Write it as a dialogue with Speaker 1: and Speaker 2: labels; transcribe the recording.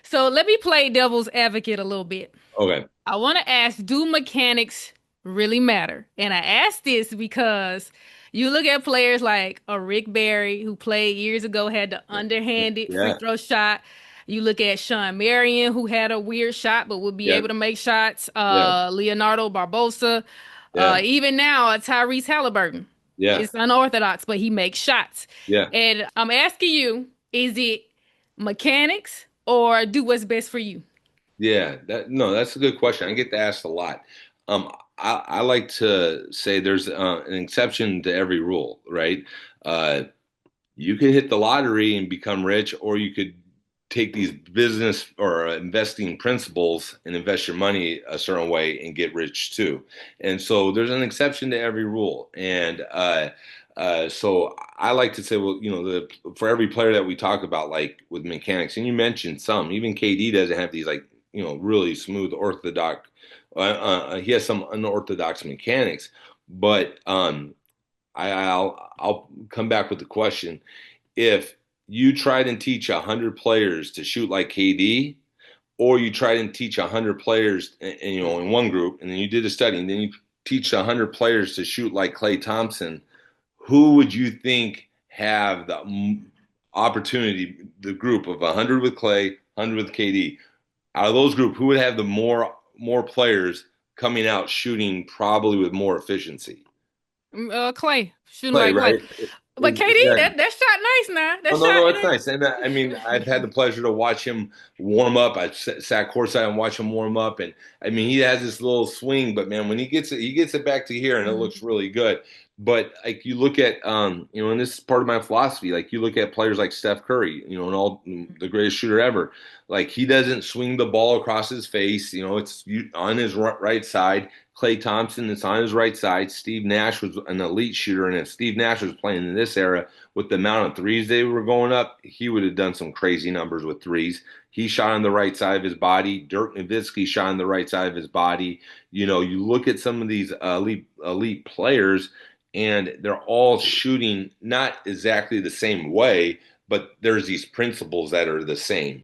Speaker 1: So let me play devil's advocate a little bit.
Speaker 2: Okay.
Speaker 1: I want to ask, do mechanics really matter? And I ask this because you look at players like a Rick Barry, who played years ago, had the underhanded free
Speaker 2: Yeah.
Speaker 1: throw shot. You look at Shawn Marion, who had a weird shot but would be
Speaker 2: Yeah.
Speaker 1: able to make shots.
Speaker 2: Yeah.
Speaker 1: Leonardo Barbosa.
Speaker 2: Yeah.
Speaker 1: Even now, Tyrese Haliburton.
Speaker 2: Yeah.
Speaker 1: It's unorthodox, but he makes shots.
Speaker 2: Yeah.
Speaker 1: And I'm asking you, is it mechanics or do what's best for you?
Speaker 2: Yeah. That's a good question. I get asked a lot. I like to say there's an exception to every rule, right? Uh, you could hit the lottery and become rich, or you could take these business or investing principles and invest your money a certain way and get rich too. And so there's an exception to every rule. And so I like to say, well, for every player that we talk about, like with mechanics, and you mentioned some, even KD doesn't have these like, really smooth orthodox. He has some unorthodox mechanics, but I'll come back with the question. If you tried and teach 100 players to shoot like KD, or you tried and teach 100 players, in one group, and then you did a study, and then you teach 100 players to shoot like Klay Thompson, who would you think have the opportunity? The group of 100 with Klay, 100 with KD. Out of those group, who would have the more players coming out shooting probably with more efficiency?
Speaker 1: Clay, shooting
Speaker 2: Klay,
Speaker 1: like Clay.
Speaker 2: right?
Speaker 1: But KD,
Speaker 2: Exactly.
Speaker 1: that shot nice now. That
Speaker 2: Oh, no,
Speaker 1: shot
Speaker 2: it's nice. And I mean, I've had the pleasure to watch him warm up. I sat courtside and watched him warm up. And I mean, he has this little swing, but man, when he gets it back to here and it looks really good. But like you look at, and this is part of my philosophy, like you look at players like Steph Curry, and all the greatest shooter ever. Like he doesn't swing the ball across his face. It's on his right side. Klay Thompson, it's on his right side. Steve Nash was an elite shooter, and if Steve Nash was playing in this era, with the amount of threes they were going up, he would have done some crazy numbers with threes. He shot on the right side of his body. Dirk Nowitzki shot on the right side of his body. You look at some of these elite players, and they're all shooting not exactly the same way, but there's these principles that are the same.